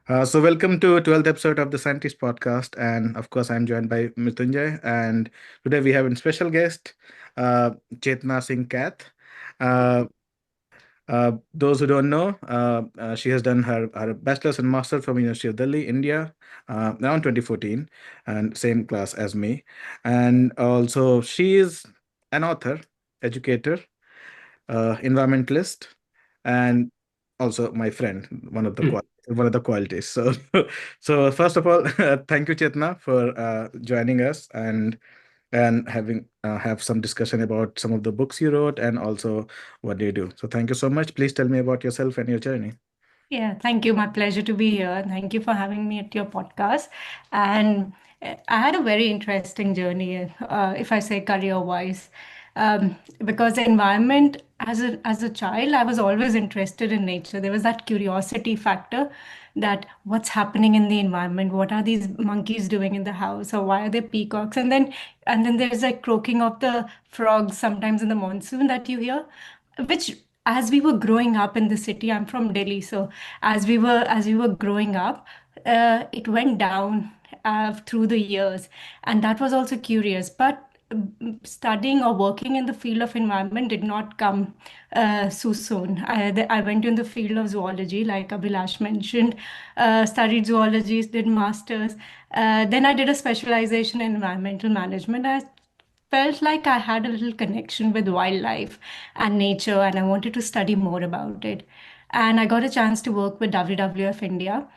So welcome to 12th episode of the Scientist Podcast, and of course, I'm joined by Mrityunjay, and today we have a special guest, Chetna Singh Kaith. Uh, those who don't know, she has done her bachelor's and master's from University of Delhi, India, around 2014, and same class as me. And also, she is an author, educator, environmentalist, and also my friend. One of the qualities. So, so first of all, thank you, Chetna, for joining us and having have some discussion about some of the books you wrote and also what do you do. So, thank you so much. Please tell me about yourself and your journey. Yeah, thank you. My pleasure to be here. Thank you for having me at your podcast. And I had a very interesting journey, if I say career-wise, because the environment as a child, I was always interested in nature. There was that curiosity factor that what's happening in the environment, what are these monkeys doing in the house, or why are there peacocks? And then there's like croaking of the frogs sometimes in the monsoon that you hear, which as we were growing up in the city, I'm from Delhi, so as we were growing up, it went down through the years, and that was also curious. But studying or working in the field of environment did not come so soon. I went in the field of zoology, like Abhilash mentioned, studied zoology, did masters. Then I did a specialization in environmental management. I felt like I had a little connection with wildlife and nature, and I wanted to study more about it. And I got a chance to work with WWF India,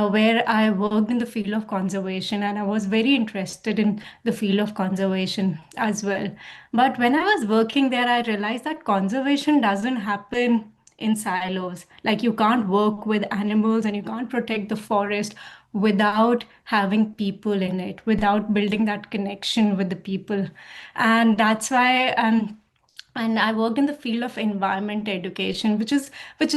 where I worked in the field of conservation, and I was very interested in the field of conservation as well. But when I was working there, I realized that conservation doesn't happen in silos. Like you can't work with animals and you can't protect the forest without having people in it, without building that connection with the people. And that's why and I worked in the field of environment education, which is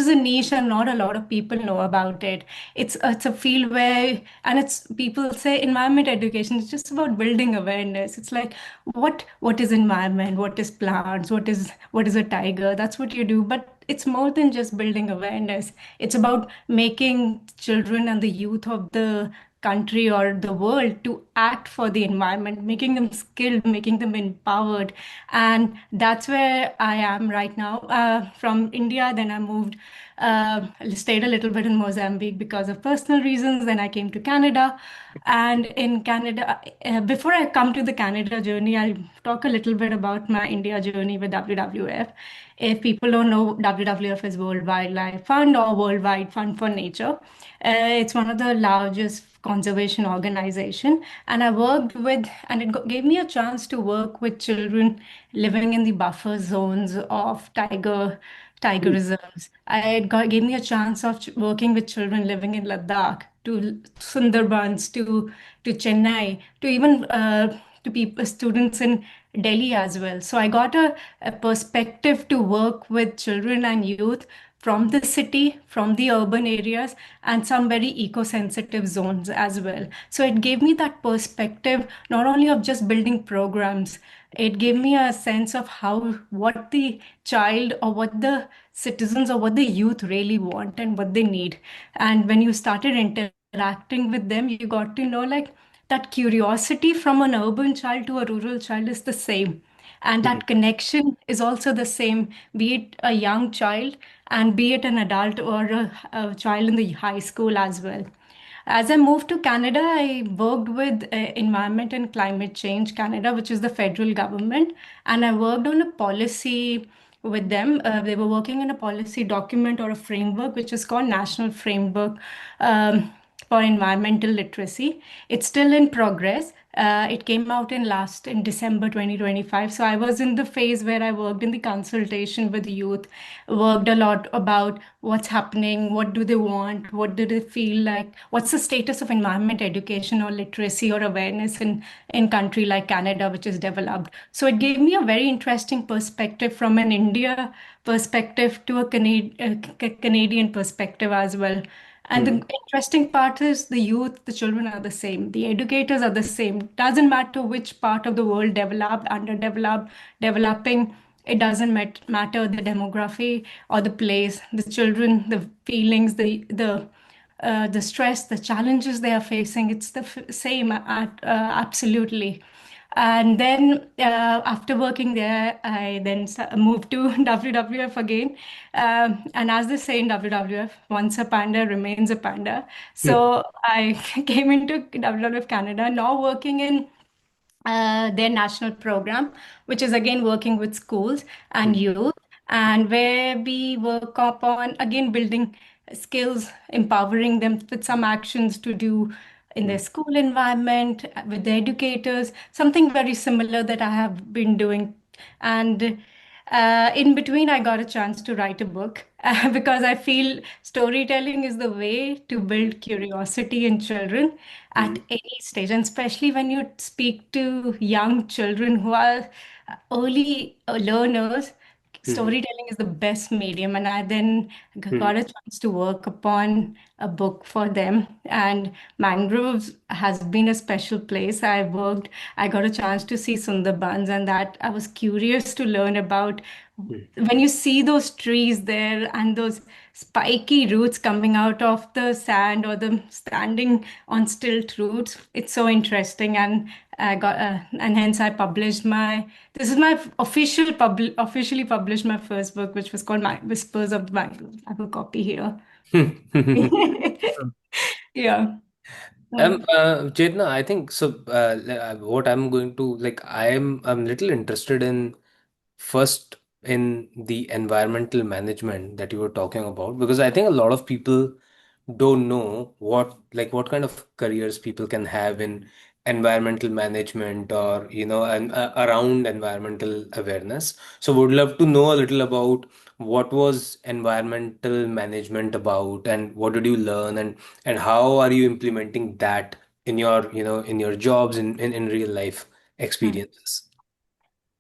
a niche and not a lot of people know about it. It's a field where, and it's people say environment education is just about building awareness. It's like what is environment, what is plants, what is a tiger. That's what you do, but it's more than just building awareness. It's about making children and the youth of the country or the world to act for the environment, making them skilled, making them empowered. And that's where I am right now. From India, then I moved, stayed a little bit in Mozambique because of personal reasons. Then I came to Canada. And in Canada, before I come to the Canada journey, I'll talk a little bit about my India journey with WWF. If people don't know, WWF is World Wildlife Fund or Worldwide Fund for Nature. It's one of the largest conservation organization, and I worked with, and it gave me a chance to work with children living in the buffer zones of tiger reserves. Gave me a chance of working with children living in Ladakh, to Sundarbans, to Chennai, to even to people students in Delhi as well. So I got a perspective to work with children and youth from the city, from the urban areas, and some very eco-sensitive zones as well. So it gave me that perspective not only of just building programs, it gave me a sense of what the child or what the citizens or what the youth really want and what they need. And when you started interacting with them, you got to know like that curiosity from an urban child to a rural child is the same. And that connection is also the same, be it a young child and be it an adult or a child in the high school as well. As I moved to Canada, I worked with Environment and Climate Change Canada, which is the federal government, and I worked on a policy with them. They were working on a policy document or a framework, which is called National Framework for Environmental Literacy. It's still in progress. It came out in December 2025. So I was in the phase where I worked in the consultation with youth, worked a lot about what's happening, what do they want, what do they feel like, what's the status of environment education or literacy or awareness in country like Canada, which is developed. So it gave me a very interesting perspective from an India perspective to a Canadian perspective as well. And the interesting part is the youth, the children are the same. The educators are the same. Doesn't matter which part of the world developed, underdeveloped, developing. It doesn't matter the demography or the place, the children, the feelings, the the stress, the challenges they are facing, it's the same, absolutely. And then after working there, I then moved to WWF again. And as they say in WWF, once a panda remains a panda. So I came into WWF Canada, now working in their national program, which is again working with schools and youth, and where we work upon again building skills, empowering them with some actions to do in their school environment with the educators, something very similar that I have been doing. And in between, I got a chance to write a book because I feel storytelling is the way to build curiosity in children at any stage, and especially when you speak to young children who are early learners. Storytelling is the best medium, and I then got a chance to work upon a book for them. And Mangroves has been a special place. I got a chance to see Sundarbans, and that I was curious to learn about when you see those trees there and those spiky roots coming out of the sand or them standing on stilt roots. It's so interesting, and I got and hence I published my this is my officially published my first book, which was called My Whispers of the Bible. I have a copy here. Yeah. Chetna, I think so. What I'm going to like, I'm little interested in first in the environmental management that you were talking about, because I think a lot of people don't know what kind of careers people can have in environmental management, or and around environmental awareness. So would love to know a little about what was environmental management about, and what did you learn, and how are you implementing that in your in your jobs, in real life experiences.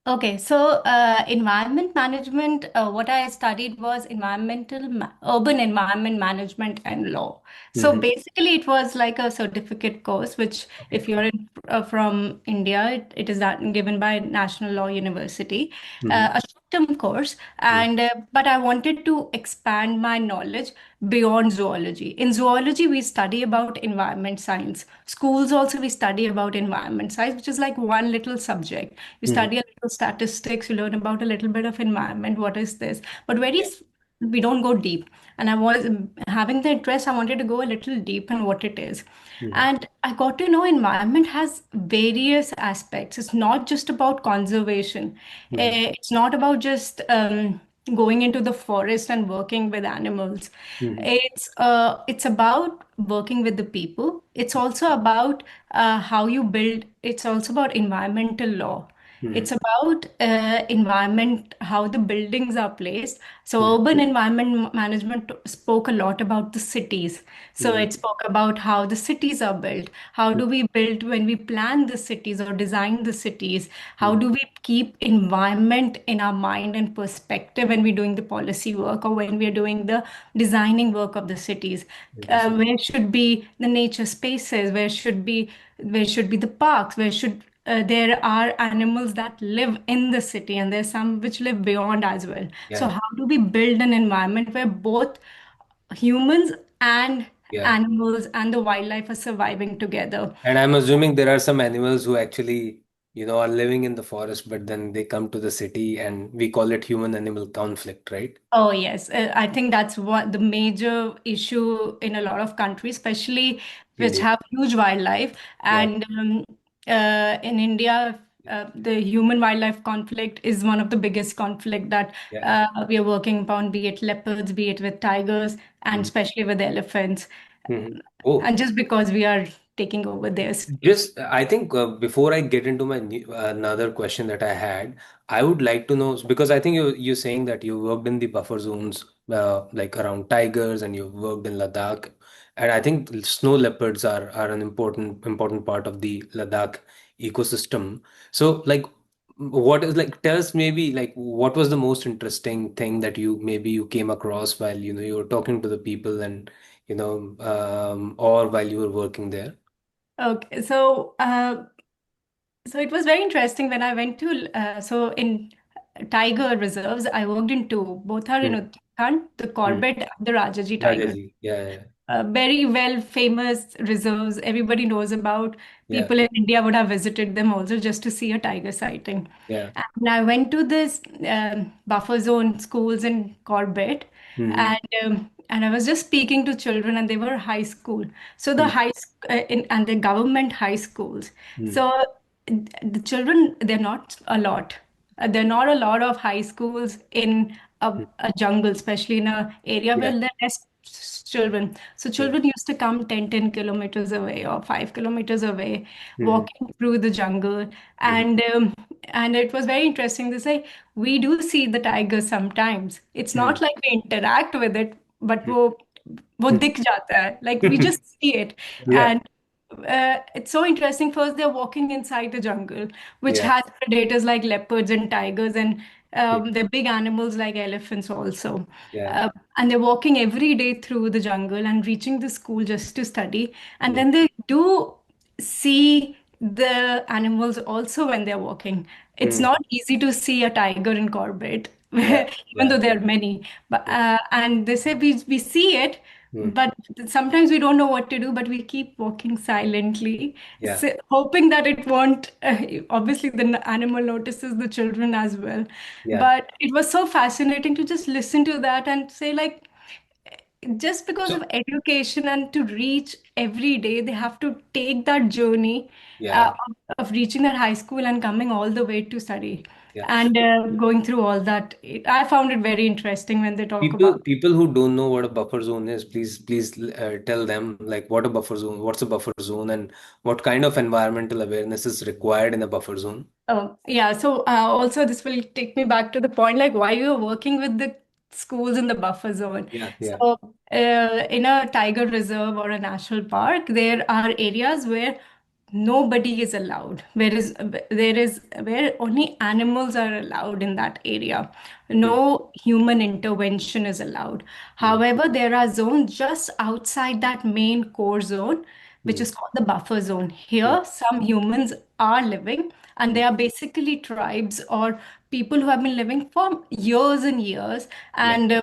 Okay, so environment management, what I studied was urban environment management and law. So Mm-hmm. basically, it was like a certificate course, which Okay. if you're from India, it is that given by National Law University, Mm-hmm. a short-term course. And but I wanted to expand my knowledge beyond zoology. In zoology, we study about environment science. Schools also we study about environment science, which is like one little subject. You Mm-hmm. study a little statistics, you learn about a little bit of environment, what is this, but Yeah. we don't go deep. And I was having the interest, I wanted to go a little deep in what it is. Mm-hmm. And I got to know environment has various aspects. It's not just about conservation. Mm-hmm. It's not about just going into the forest and working with animals. Mm-hmm. It's about working with the people. It's also about how you build. It's also about environmental law. Mm-hmm. It's about environment, how the buildings are placed. So, Mm-hmm. urban environment management spoke a lot about the cities. So, Mm-hmm. it spoke about how the cities are built. How do we build when we plan the cities or design the cities? How Mm-hmm. do we keep environment in our mind and perspective when we're doing the policy work or when we're doing the designing work of the cities? Interesting. Where should be the nature spaces? Where should be the parks? Where should there are animals that live in the city, and there's some which live beyond as well. So Yeah. how do we build an environment where both humans and Yeah. animals and the wildlife are surviving together? And I'm assuming there are some animals who actually, are living in the forest, but then they come to the city, and we call it human animal conflict, right? Oh, yes. I think that's what the major issue in a lot of countries, especially which Indeed. have huge wildlife. Yeah. And in India, the human wildlife conflict is one of the biggest conflict that Yeah. we are working upon, be it leopards, be it with tigers, and especially with elephants. Mm-hmm. Oh. And just because we are taking over their space. Just, I think before I get into my another question that I had, I would like to know, because I think you're saying that you worked in the buffer zones, like around tigers, and you've worked in Ladakh, and I think snow leopards are an important part of the Ladakh ecosystem. So, like, what is like? Tell us maybe like what was the most interesting thing that you came across while you were talking to the people, and or while you were working there. Okay, so it was very interesting when I went to so in tiger reserves. I worked in two. Both are in Uttarakhand, the Hmm. Corbett and the Rajaji tigers. Rajaji, yeah, yeah. very well famous reserves everybody knows about. Yeah. People in India would have visited them also just to see a tiger sighting. Yeah. And I went to this buffer zone schools in Corbett, Hmm. and I was just speaking to children, and they were high school. So the Hmm. and the government high schools. Hmm. So the children, they're not a lot. There are not a lot of high schools in Hmm. a jungle, especially in a area where Yeah. there are less children. So Yeah. children used to come 10 kilometers away or 5 kilometers away, Hmm. walking through the jungle. Hmm. And it was very interesting to say, we do see the tiger sometimes. It's Hmm. not like we interact with it, but वो Hmm. दिख जाता है. Like we just see it. Yeah. And it's so interesting. First, they're walking inside the jungle, which Yeah. has predators like leopards and tigers, and Yeah. they're big animals like elephants also. Yeah. Uh, and they're walking every day through the jungle and reaching the school just to study. And Hmm. then they do see the animals also when they're walking. It's Hmm. not easy to see a tiger in Corbett, Yeah. even Yeah. though there are many. But Yeah. and they say we see it, Hmm. but sometimes we don't know what to do, but we keep walking silently, Yeah. hoping that it won't. Obviously, the animal notices the children as well. Yeah. But it was so fascinating to just listen to that and say, like, just because of So, education and to reach every day, they have to take that journey yeah. of reaching that high school and coming all the way to study Yeah. and going through all that. I found it very interesting when they talk about. People who don't know what a buffer zone is, please tell them like what a buffer zone, what's a buffer zone, and what kind of environmental awareness is required in a buffer zone. Oh, yeah. So also this will take me back to the point like why you're working with the schools in the buffer zone. Yeah. Yeah. So in a tiger reserve or a national park, there are areas where nobody is allowed. Where only animals are allowed in that area. Hmm. No human intervention is allowed. Hmm. However, there are zones just outside that main core zone, which Hmm. is called the buffer zone. Hmm. Here, some humans are living, and they are basically tribes or people who have been living for years and years, Yeah.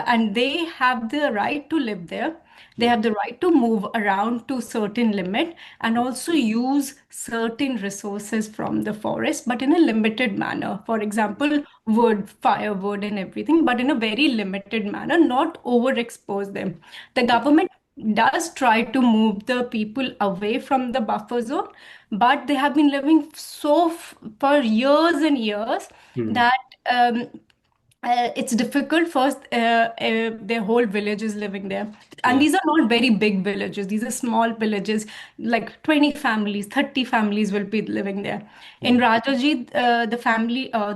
and they have the right to live there. They Hmm. have the right to move around to certain limit and also use certain resources from the forest, but in a limited manner. For example, wood, firewood, and everything, but in a very limited manner, not overexpose them. The government does try to move the people away from the buffer zone, but they have been living for years and years Hmm. that it's difficult. First, their whole village is living there, and Yeah. these are not very big villages. These are small villages, like 20 families, 30 families will be living there. In Hmm. Rajaji,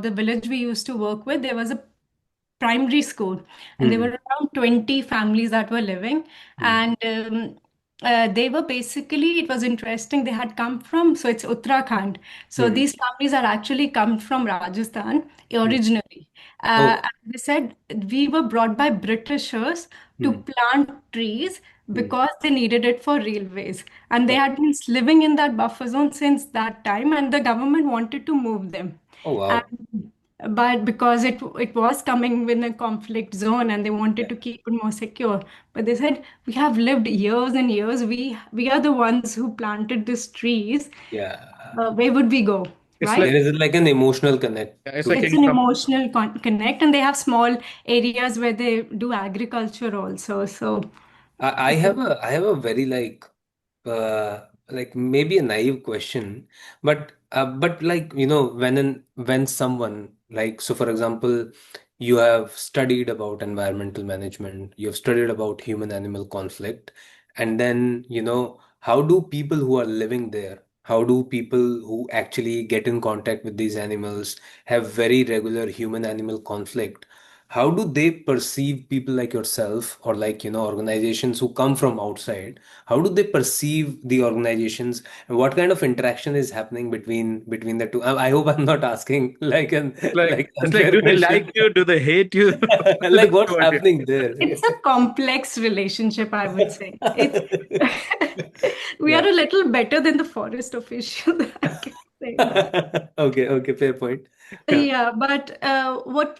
the village we used to work with, there was a primary school, and there Hmm. were around 20 families that were living. Hmm. And they were basically, it was interesting, they had come from, so it's Uttarakhand. So Hmm. these families are actually come from Rajasthan Hmm. originally. Oh. And they said we were brought by Britishers to Hmm. plant trees Hmm. because they needed it for railways. And they Oh. had been living in that buffer zone since that time, and the government wanted to move them. Oh, wow. And but because it was coming with a conflict zone and they wanted Yeah. to keep it more secure, but they said we have lived years and years, we are the ones who planted these trees. Yeah. Where would we go, It's right? like There is like an emotional connect it's to like It's it. in an some emotional connect, and they have small areas where they do agriculture also. So I have a very like maybe a naive question, but like when someone like, so for example, you have studied about environmental management, you have studied about human animal conflict, and then how do people who are living there, how do people who actually get in contact with these animals have very regular human animal conflict, how do they perceive people like yourself, or like organizations who come from outside, how do they perceive the organizations, and what kind of interaction is happening between the two? I hope I'm not asking like an like it's like unfair do they like question. you? Do they hate you? Like That's what's what you. happening there? it's a complex relationship, I would say. It's we are Yeah. a little better than the forest official, I can Okay, okay, fair point. Yeah. Yeah, but what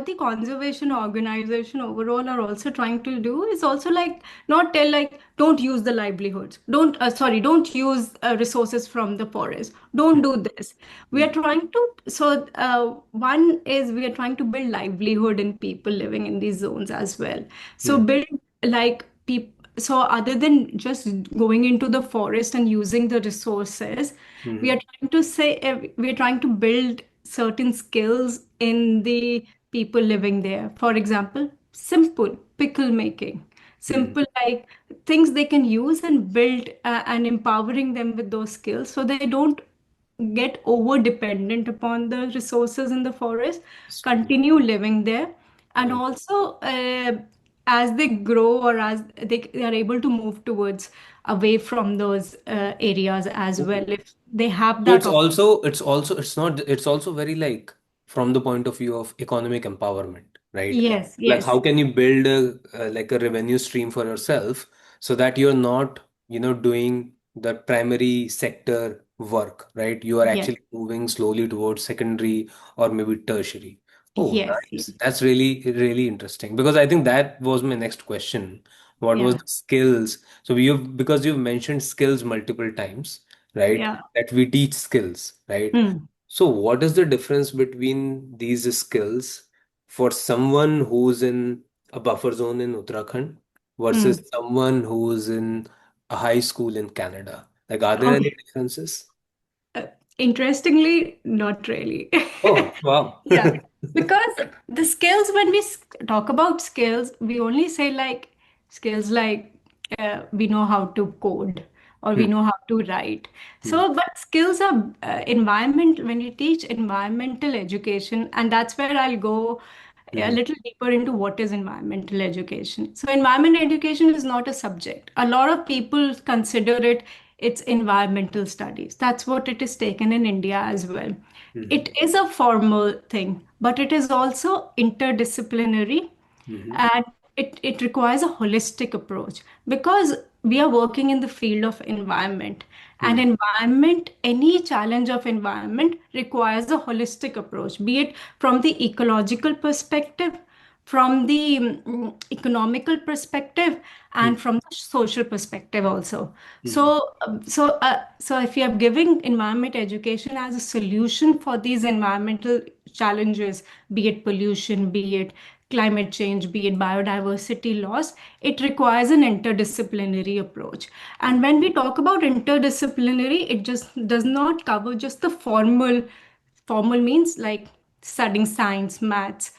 the conservation organization overall are also trying to do is also like not tell like don't use the livelihoods, don't use resources from the forest, don't do this. We are Mm, trying to one is we are trying to build livelihood in people living in these zones as well. So mm, build like people. So other than just going into the forest and using the resources, we are mhm, trying to say we are trying to build certain skills in the people living there. For example, simple pickle making, mm, simple like things they can use and build and empowering them with those skills so they don't get over dependent upon the resources in the forest, it's true. continue living there, and Right. also as they grow or as they are able to move towards away from those areas as well, Okay. if they have So that it's option. also, it's not, it's also very like from the point of view of economic empowerment, right? Yes, Like how yes, can you build like a revenue stream for yourself so that you're not, doing the primary sector work, right? You are yes, actually moving slowly towards secondary or maybe tertiary. Oh, yes, nice. That's really, really interesting because I think that was my next question. What was yeah, the skills? So because you've mentioned skills multiple times, right? yeah. That we teach skills, right? Hmm. So, what is the difference between these skills for someone who's in a buffer zone in Uttarakhand versus Hmm. someone who's in a high school in Canada? Like, are there any Okay. differences? Uh, Interestingly, not really. Oh, wow. Yeah, because the skills, when we talk about skills, we only say like skills like we know how to code or we Hmm, know how to write. hmm, So, but skills are environment, when you teach environmental education, and that's where I'll go a hmm, little deeper into what is environmental education. So, environment education is not a subject. A lot of people consider it's environmental studies. That's what it is taken in India as well. hmm, It is a formal thing, but it is also interdisciplinary, hmm, and it requires a holistic approach because we are working in the field of environment, and hmm, environment, any challenge of environment requires a holistic approach, be it from the ecological perspective, from the economical perspective, hmm, and from the social perspective also. hmm, So if you are giving environment education as a solution for these environmental challenges, be it pollution, be it climate change, be it biodiversity loss, it requires an interdisciplinary approach. And when we talk about interdisciplinary, it just does not cover just the formal means like studying science, maths,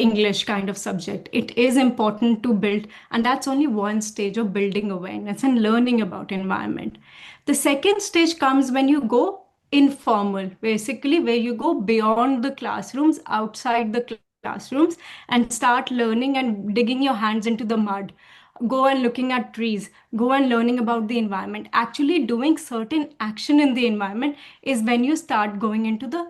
English kind of subject. It is important to build, and that's only one stage of building awareness and learning about environment. The second stage comes when you go informal, basically, where you go beyond the classrooms, outside the classrooms, and start learning and digging your hands into the mud, go and looking at trees, go and learning about the environment, actually doing certain action in the environment, is when you start going into the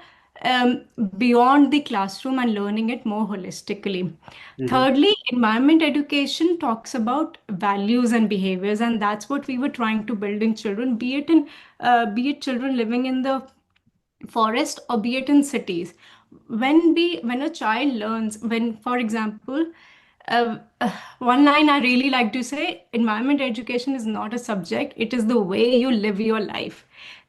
beyond the classroom and learning it more holistically. hmm, Thirdly, environment education talks about values and behaviors, and that's what we were trying to build in children, be it children living in the forest or be it in cities. When a child learns, when for example, one line I really like to say, environment education is not a subject, it is the way you live your life.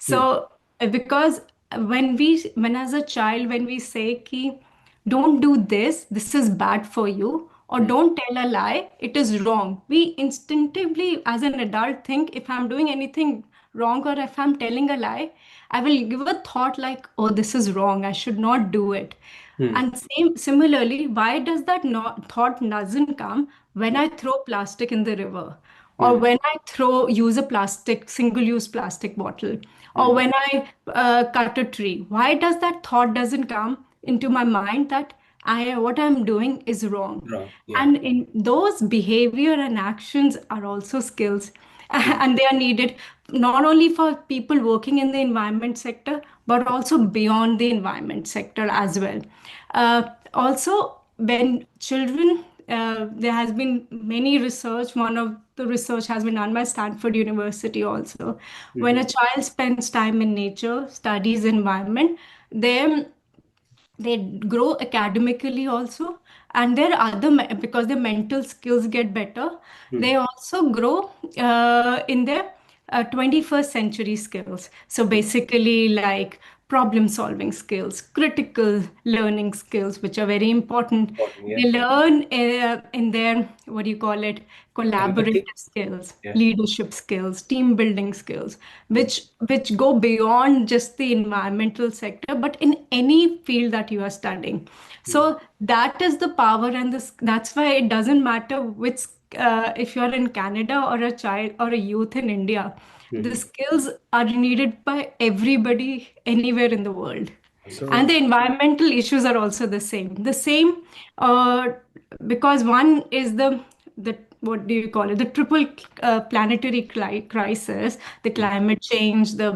hmm, So because when as a child, when we say ki don't do this, this is bad for you, or hmm, don't tell a lie, it is wrong, we instinctively as an adult think if I'm doing anything wrong or if I'm telling a lie, I will give a thought like, oh, this is wrong, I should not do it. hmm, And similarly, why does that not, thought doesn't come when I throw plastic in the river, or hmm, when I use a plastic, single-use plastic bottle, or hmm. when I cut a tree? Why does that thought doesn't come into my mind that what I'm doing is wrong? Wrong. Yeah. And in those behavior and actions are also skills, Hmm, and they are needed not only for people working in the environment sector but also beyond the environment sector as well. Also, when children, there has been many research, one of the research has been done by Stanford University also. When a Mm-hmm. child spends time in nature, studies environment, they they grow academically also, and their because their mental skills get better, they also grow in their 21st century skills. So basically, like problem solving skills, critical learning skills, which are very important. Important, yeah. They learn in their, what do you call it, Empathy. collaborative skills, Yeah. leadership skills, team building skills, Mm. which go beyond just the environmental sector, but in any field that you are studying. Mm. So that is the power, and this that's why it doesn't matter which if you are in Canada or a child or a youth in India, the Mm-hmm. skills are needed by everybody anywhere in the world. Wonderful. And So the environmental issues are also the same uh, because one is the what do you call it, the triple planetary crisis, the Mm. climate change, the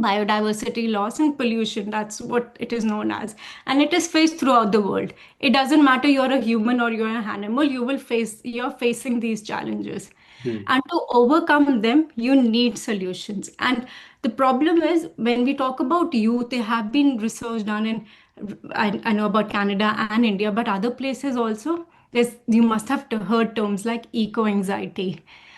biodiversity loss, and pollution. That's what it is known as, and it is faced throughout the world. It doesn't matter you're a human or you're an animal, you're facing these challenges, Mm. and to overcome them you need solutions. And the problem is, when we talk about youth, there have been research done in, I know about Canada and India, but other places also. You must have heard terms like eco anxiety,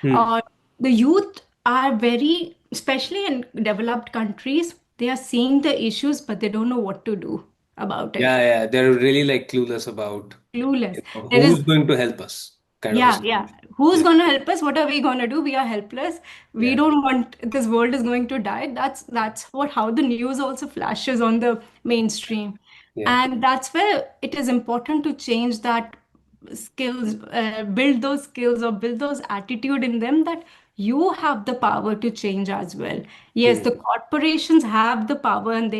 Mm. or the youth are very, especially in developed countries, they are seeing the issues but they don't know what to do about it. Yeah, yeah. They're really like clueless about, Clueless. There is, who's going to help us, kind of a yeah, yeah. situation. Who's Yeah. going to help us? What are we going to do? We are helpless. We Yeah. don't want, this world is going to die. That's what how the news also flashes on the mainstream. Yeah. And that's where it is important to change that skills, build those skills or build those attitude in them, that you have the power to change as well. Yes, Mm. the corporations have the power, and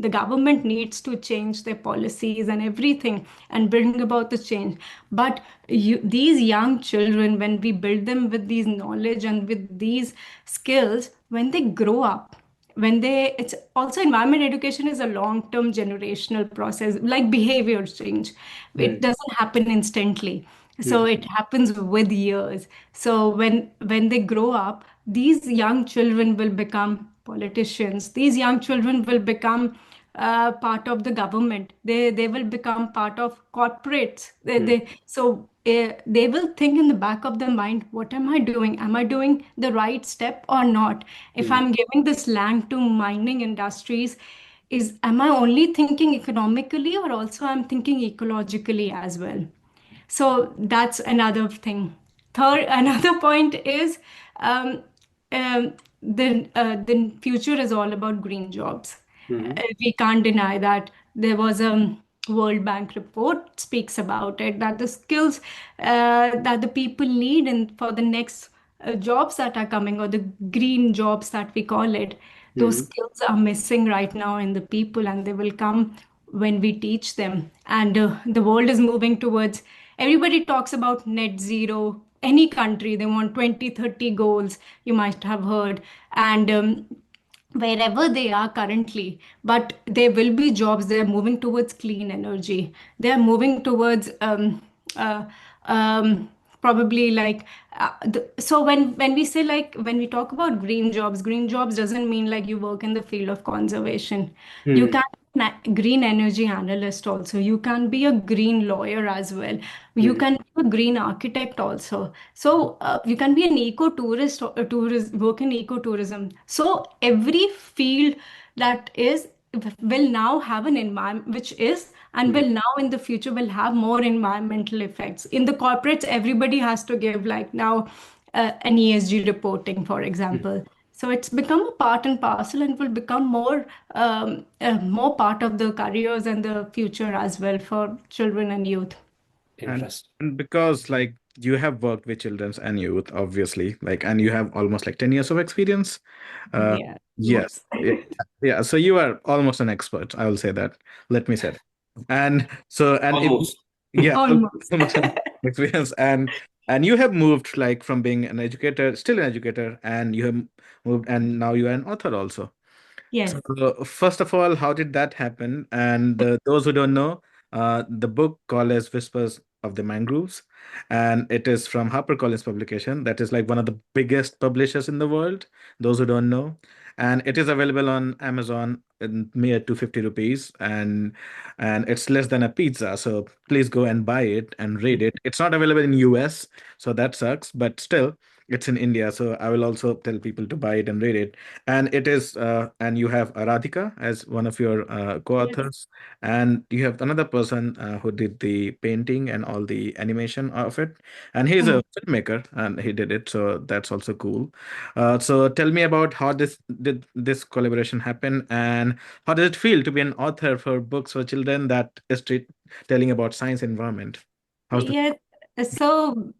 the government needs to change their policies and everything and bring about the change. But these young children, when we build them with these knowledge and with these skills, when they grow up, when they it's also, environment education is a long term generational process, like behavior change. It Mm. doesn't happen instantly, so Mm. it happens with years. So when they grow up, these young children will become politicians, these young children will become part of the government, they will become part of corporates. Mm. They will think in the back of their mind, what am I doing? Am I doing the right step or not? If Mm. I'm giving this land to mining industries, is am I only thinking economically, or also I'm thinking ecologically as well? So that's another thing. Third, another point is, um, the future is all about green jobs. We can't deny that. There was a World Bank report speaks about it, that the skills that the people need in for the next jobs that are coming, or the green jobs that we call it, those Mm. skills are missing right now in the people, and they will come when we teach them. And the world is moving towards, everybody talks about net zero. Any country, they want 2030 goals, you might have heard. And wherever they are currently, but there will be jobs. They are moving towards clean energy, they are moving towards uh, um, probably like so when we say, like when we talk about green jobs doesn't mean like you work in the field of conservation. You Mm. can green energy analyst also, you can be a green lawyer as well, you Mm. can be a green architect also. So you can be an eco tourist, or a tourist, work in ecotourism. So every field that is will now have an environment, which is, and Mm. will now in the future will have more environmental effects. In the corporates, everybody has to give, like now, an ESG reporting, for Mm. example. So it's become a part and parcel, and will become more part of the careers and the future as well for children and youth. and Interesting. and because like you have worked with children and youth, obviously, like, and you have almost like 10 years of experience. Uh, Yeah, yes, lots. yeah, yeah. So you are almost an expert. I will say that. Let me say that. And so, and it, Almost. yeah, Almost. almost an experience. And you have moved like from being an educator, still an educator, and you have moved, and now you are an author also. So, Yes. first of all, how did that happen? And those who don't know, the book called as Whispers of the Mangroves, and it is from HarperCollins publication. That is like one of the biggest publishers in the world. Those who don't know, and it is available on Amazon in mere 250 rupees, and it's less than a pizza. So please go and buy it and read it. It's not available in US, so that sucks, but still it's in India. So I will also tell people to buy it and read it. And it is and you have Aradhika as one of your Yes. co-authors, and you have another person who did the painting and all the animation of it, and he's Mm. a filmmaker and he did it, so that's also cool. So tell me about how this collaboration happen, and how does it feel to be an author for books for children that is telling about science environment? How's the Yes. So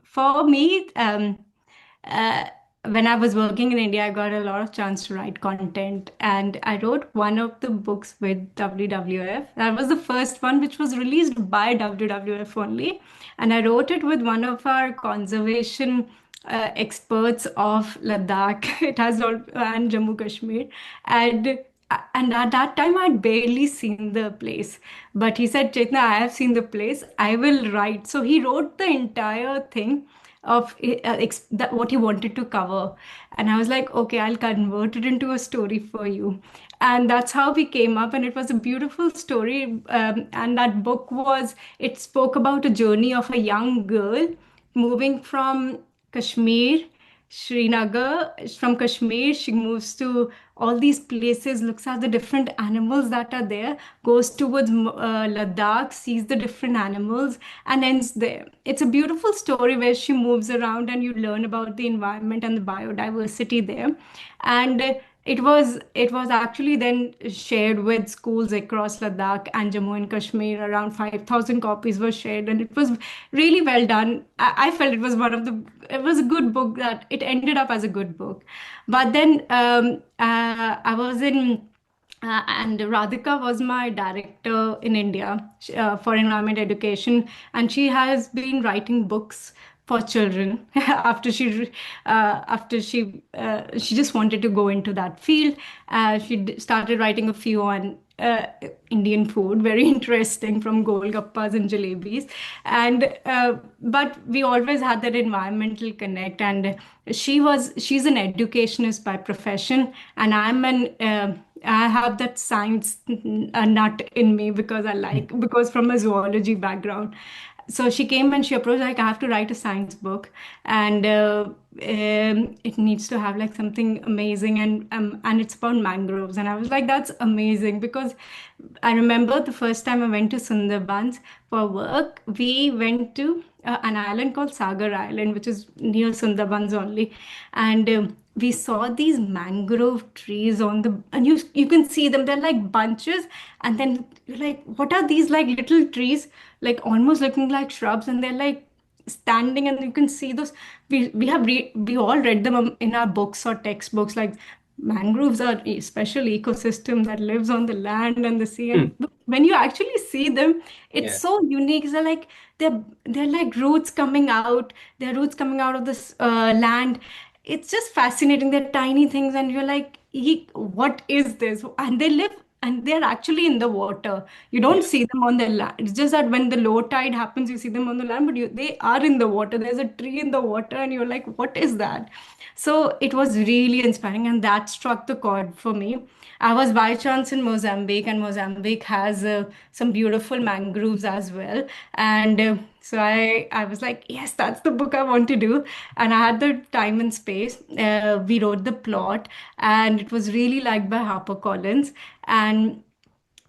for me, uh, when I was working in India, I got a lot of chance to write content, and I wrote one of the books with WWF. That was the first one, which was released by WWF only, and I wrote it with one of our conservation experts of Ladakh. It has all and Jammu Kashmir, and and at that time I'd barely seen the place. But he said, Chetna, I have seen the place. I will write. So he wrote the entire thing of what he wanted to cover. And I was like, okay, I'll convert it into a story for you. And that's how we came up. And it was a beautiful story. And that book it spoke about a journey of a young girl moving from Kashmir, Srinagar. From Kashmir, she moves to all these places, looks at the different animals that are there, goes towards Ladakh, sees the different animals, and ends there. It's a beautiful story where she moves around and you learn about the environment and the biodiversity there. And it was actually then shared with schools across Ladakh and Jammu and Kashmir. Around 5,000 copies were shared, and it was really well done. I felt it was a good book, that it ended up as a good book. But then I was in and Radhika was my director in India for environment education, and she has been writing books for children after she just wanted to go into that field. She started writing a few on Indian food, very interesting, from golgappas and jalebis, and but we always had that environmental connect. And she's an educationist by profession, and I have that science nut in me because from a zoology background. So she came and she approached, like, I have to write a science book, and it needs to have like something amazing, and it's about mangroves. And I was like, that's amazing, because I remember the first time I went to Sundarbans for work. We went to an island called Sagar Island, which is near Sundarbans only, and we saw these mangrove trees on the, and you can see them. They're like bunches, and then you're like, what are these, like little trees, like almost looking like shrubs, and they're like standing, and you can see those. We all read them in our books or textbooks, like mangroves are a special ecosystem that lives on the land and the sea. Hmm. And when you actually see them, it's Yeah. so unique. They're like roots coming out. They're roots coming out of this land. It's just fascinating. They're tiny things, and you're like, what is this? And they live, and they're actually in the water. You don't Yeah. see them on the land. It's just that when the low tide happens, you see them on the land, but they are in the water. There's a tree in the water, and you're like, what is that? So it was really inspiring, and that struck the chord for me. I was by chance in Mozambique, and Mozambique has some beautiful mangroves as well. And so I was like, yes, that's the book I want to do. And I had the time and space. We wrote the plot, and it was really liked by HarperCollins. And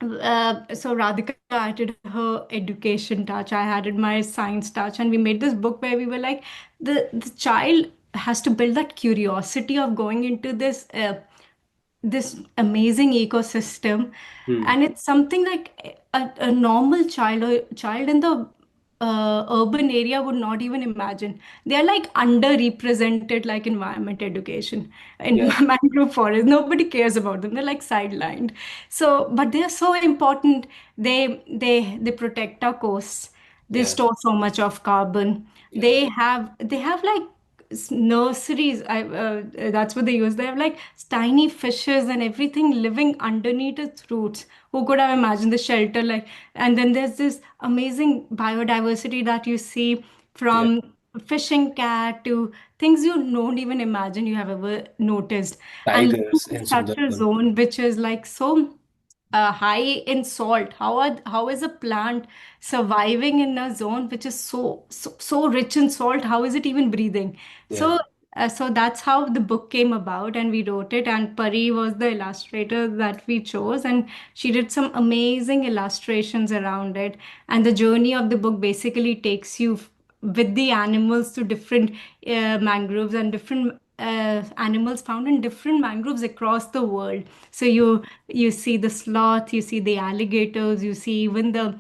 so Radhika added her education touch. I added my science touch, and we made this book where we were like, the child has to build that curiosity of going into this amazing ecosystem. Hmm. And it's something like a normal child in the urban area would not even imagine. They're like underrepresented, like environment education in Yeah. mangrove forest. Nobody cares about them. They're like sidelined. So but they're so important. They protect our coasts. They Yeah. store so much of carbon. Yeah. They have like nurseries. That's what they use. They have like tiny fishes and everything living underneath its roots. Who could have imagined the shelter like? And then there's this amazing biodiversity that you see Yeah. from fishing cat to things you don't even imagine you have ever noticed. And living Tigers in in such a Sundarban. zone which is like so high in salt. How is a plant surviving in a zone which is so rich in salt? How is it even breathing? Yeah. So that's how the book came about, and we wrote it. And Pari was the illustrator that we chose, and she did some amazing illustrations around it. And the journey of the book basically takes you with the animals to different mangroves and different animals found in different mangroves across the world. So you see the sloth, you see the alligators, you see even the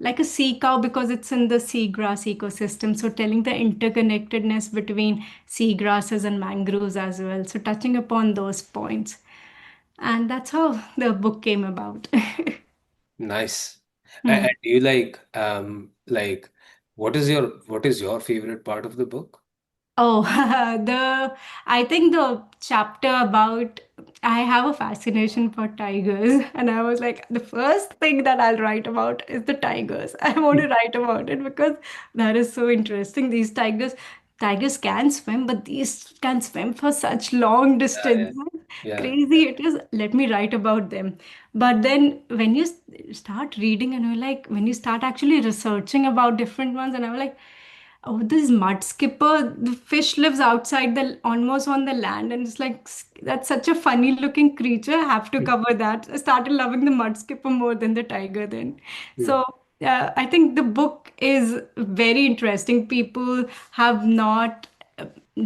like a sea cow because it's in the seagrass ecosystem. So telling the interconnectedness between seagrasses and mangroves as well. So touching upon those points, and that's how the book came about. Nice. Hmm. And do you like what is your favorite part of the book? Oh, the I think the chapter about I have a fascination for tigers, and I was like, the first thing that I'll write about is the tigers. I want to write about it because that is so interesting. Tigers can swim, but these can swim for such long Yeah, yeah, distances. yeah. Crazy it is. Let me write about them. But then when you start reading and you're like, when you start actually researching about different ones, and I'm like, oh, this mud skipper, the fish lives outside the almost on the land, and it's like that's such a funny looking creature. I have to cover that. I started loving the mud skipper more than the tiger then. Hmm. So I think the book is very interesting. People have not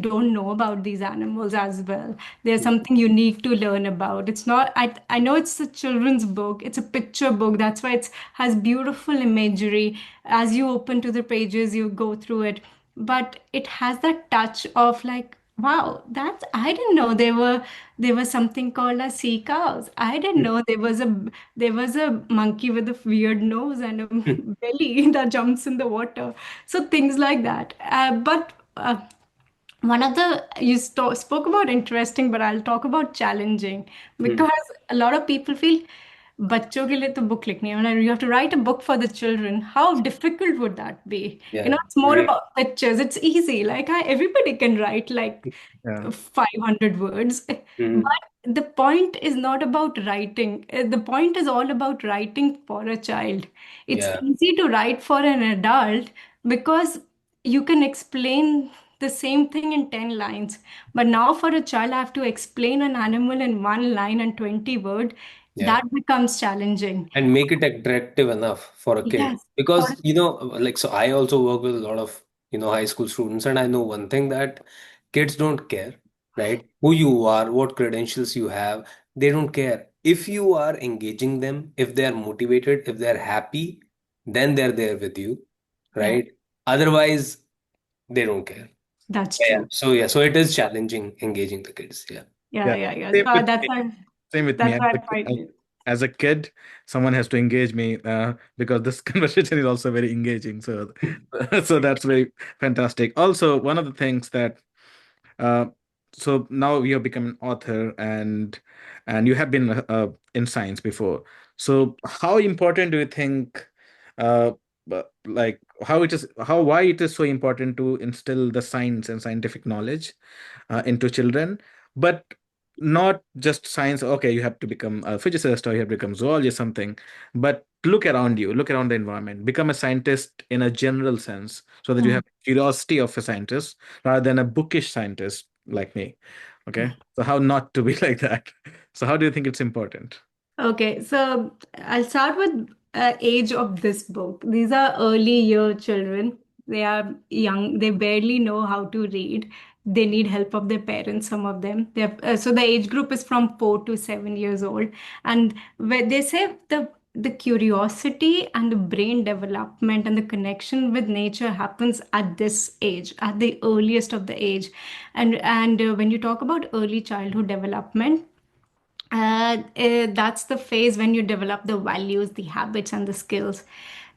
don't know about these animals as well. There's something unique to learn about. It's not I know it's a children's book. It's a picture book. That's why it has beautiful imagery. As you open to the pages, you go through it. But it has that touch of like, wow, that's I didn't know there was something called as sea cows. I didn't know there was a monkey with a weird nose and a belly that jumps in the water. So things like that. But one of the spoke about interesting, but I'll talk about challenging Hmm. because a lot of people feel बच्चों के लिए तो book लिखनी है मतलब you have to write a book for the children. How difficult would that be? You Yeah. know, it's more Very. about pictures. It's easy. Like everybody can write like Yeah. 500 words. Hmm. But the point is not about writing. The point is all about writing for a child. It's Yeah. easy to write for an adult because you can explain the same thing in 10 lines. But now for a child, I have to explain an animal in one line and 20 words. Yeah. That becomes challenging. And make it attractive enough for a kid. Yes. For Because, like, so I also work with a lot of, high school students, and I know one thing that kids don't care, right? Who you are, what credentials you have, they don't care. If you are engaging them, if they are motivated, if they're happy, then they're there with you, yeah, right? Otherwise, they don't care. that's Yeah. true. So it is challenging engaging the kids. Yeah. Yeah, Yeah. yeah, yeah. Same with That's me. why Same with me. that's why I find it. As a kid, someone has to engage me because this conversation is also very engaging. So, so that's very fantastic. Also, one of the things that uh, so now you have become an author and you have been in science before. So, how important do you think, like how why it is so important to instill the science and scientific knowledge into children, but not just science. Okay, you have to become a physicist or you have to become zoologist, something, but look around you, look around the environment, become a scientist in a general sense, so that you Hmm. have curiosity of a scientist rather than a bookish scientist like me. Okay, so how not to be like that? So how do you think it's important? Okay, so I'll start with age of this book. These are early year children. They are young. They barely know how to read. They need help of their parents. Some of them. So the age group is from 4 to 7 years old, and where they say the curiosity and the brain development and the connection with nature happens at this age, at the earliest of the age, and when you talk about early childhood development that's the phase when you develop the values, the habits, and the skills.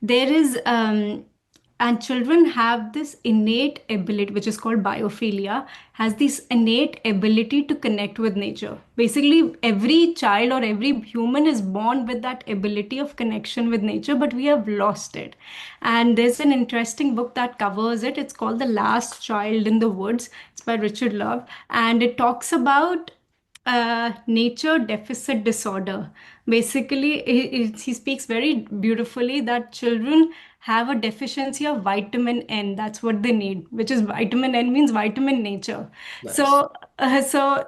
There is and children have this innate ability, which is called biophilia, has this innate ability to connect with nature. Basically, every child or every human is born with that ability of connection with nature, but we have lost it. And there's an interesting book that covers it. It's called The Last Child in the Woods. It's by Richard Love, and it talks about nature deficit disorder. Basically, he speaks very beautifully that children have a deficiency of vitamin N. That's what they need, which is vitamin N means vitamin nature. Nice. So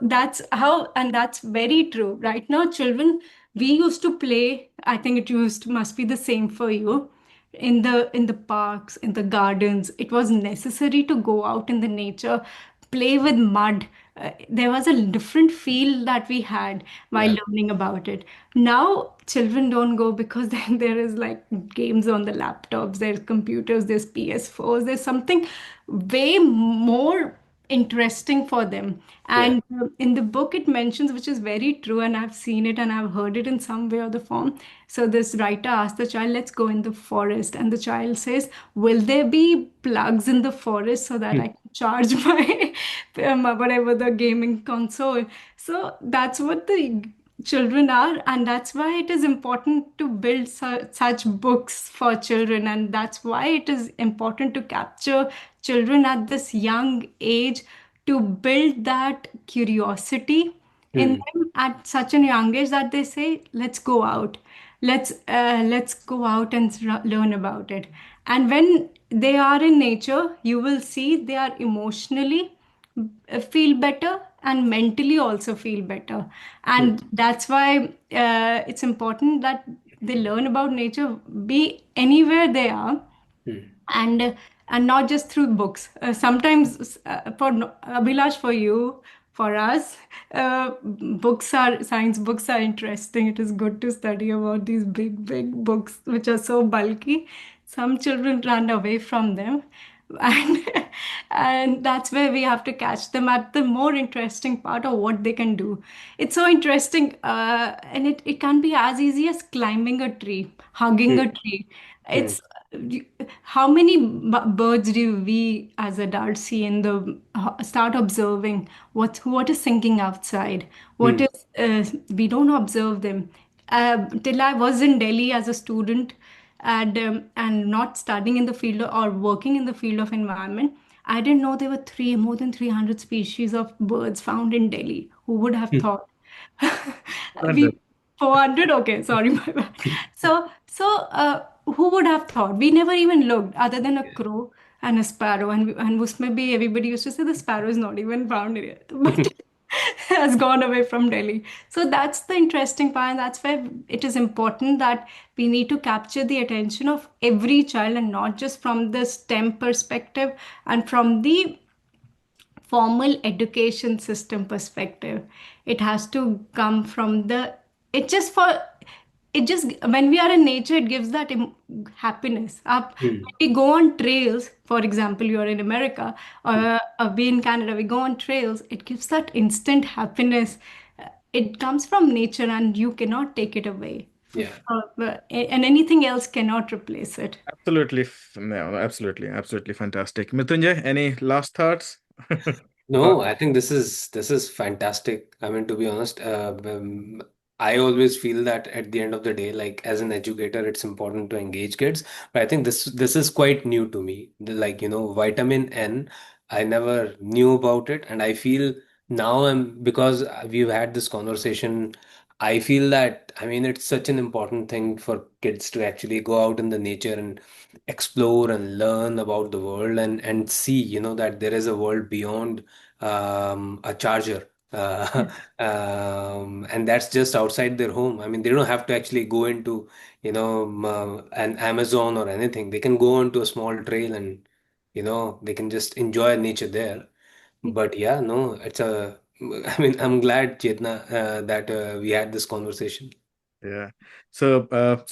that's how, and that's very true. Right now, children, we used to play. I think it used must be the same for you in the parks, in the gardens. It was necessary to go out in the nature, play with mud. There was a different feel that we had while Yeah. learning about it. Now children don't go because then there is like games on the laptops, there's computers, there's PS4s, there's something way more interesting for them. Yeah. And in the book, it mentions, which is very true, and I've seen it and I've heard it in some way or the form. So this writer asks the child, let's go in the forest. And the child says, will there be plugs in the forest so that I Hmm. can charge my whatever the gaming console? So that's what the children are, and that's why it is important to build such books for children, and that's why it is important to capture children at this young age, to build that curiosity in Hmm. them at such a young age that they say, let's go out, let's go out and learn about it. And when they are in nature, you will see they are emotionally feel better and mentally also feel better. Hmm. And that's why it's important that they learn about nature, be anywhere they are, Hmm. and and not just through books. Sometimes for Abhilash, for you, for us, books are science books are interesting. It is good to study about these big books which are so bulky. Some children run away from them, and and that's where we have to catch them at the more interesting part of what they can do. It's so interesting, and it can be as easy as climbing a tree, hugging Hmm. a tree. Hmm. It's how many birds do we as adults see in the start observing what is singing outside, what Hmm. is we don't observe them. Till I was in Delhi as a student, and not studying in the field or working in the field of environment, I didn't know there were more than 300 species of birds found in Delhi. Who would have Hmm. thought? Wonderful. We 400, okay, sorry, my bad. So who would have thought? We never even looked, other than a crow and a sparrow, and maybe everybody used to say the sparrow is not even found here, but has gone away from Delhi. So that's the interesting part, and that's where it is important that we need to capture the attention of every child, and not just from the STEM perspective and from the formal education system perspective. It has to come from the, it just for, it just, when we are in nature, it gives that happiness up. Hmm. When we go on trails, for example, you are in America, or we in Canada, we go on trails, it gives that instant happiness. It comes from nature and you cannot take it away. Yeah. And anything else cannot replace it. Absolutely, no, absolutely fantastic. Mrityunjay, any last thoughts? Or- No, I think this is fantastic. I mean, to be honest, I always feel that at the end of the day, like as an educator, it's important to engage kids. But I think this is quite new to me. Like, vitamin N, I never knew about it, and I feel now because we've had this conversation, I feel that, I mean, it's such an important thing for kids to actually go out in the nature and explore and learn about the world, and see, that there is a world beyond a charger. And that's just outside their home. I mean, they don't have to actually go into, an Amazon or anything. They can go onto a small trail, and, they can just enjoy nature there. But yeah, no, I mean, I'm glad, Chetna, that we had this conversation. Yeah. So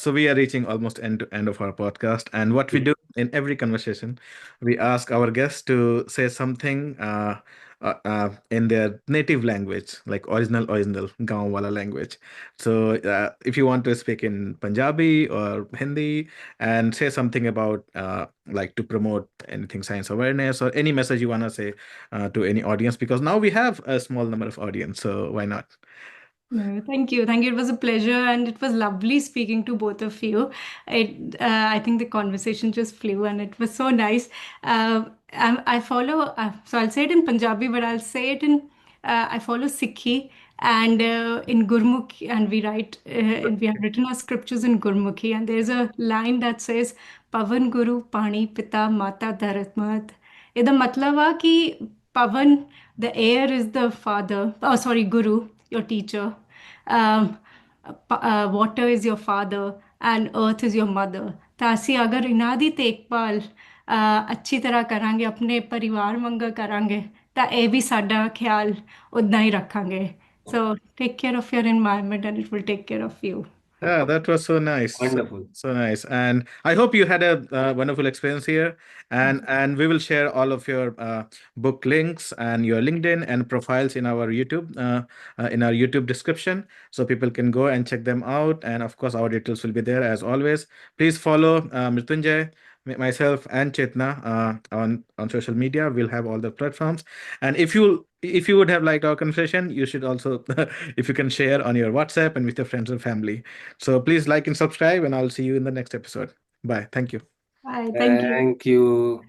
we are reaching almost end to end of our podcast, and what we Mhm. do in every conversation, we ask our guests to say something in their native language, like original gaon wala language. So if you want to speak in Punjabi or Hindi and say something about like to promote anything science awareness or any message you want to say to any audience, because now we have a small number of audience, so why not? No, thank you. Thank you. It was a pleasure and it was lovely speaking to both of you. I think the conversation just flew and it was so nice. I follow, so I'll say it in Punjabi, but I'll say it in, I follow Sikhi and in Gurmukhi, and and we have written our scriptures in Gurmukhi. And there's a line that says, Pavan Guru Pani Pita Mata Dharat ਇਹਦਾ ਮਤਲਬ ਆ ਕਿ ਪਵਨ the air is the father, oh sorry, guru, your teacher. Water is your father and earth is your mother. ਤਾਂ ਅਸੀਂ ਅਗਰ ਇਹਨਾਂ ਦੀ ਦੇਖਭਾਲ ਅੱਛੀ ਤਰ੍ਹਾਂ ਕਰਾਂਗੇ, ਆਪਣੇ ਪਰਿਵਾਰ ਵਾਂਗ ਕਰਾਂਗੇ, ਤਾਂ ਇਹ ਵੀ ਸਾਡਾ ਖਿਆਲ ਉਦਾਂ ਹੀ ਰੱਖਾਂਗੇ. So take care of your environment and it will take care of you. Yeah, that was so nice. Wonderful. So nice. And I hope you had a wonderful experience here. And we will share all of your book links and your LinkedIn and profiles in our YouTube description, so people can go and check them out. And of course, our details will be there as always. Please follow Mrityunjay, myself, and Chetna on social media. We'll have all the platforms. And if you would have liked our conversation, you should also if you can share on your WhatsApp and with your friends and family. So please like and subscribe, and I'll see you in the next episode. Bye. Thank you. Bye. Thank you. Thank you.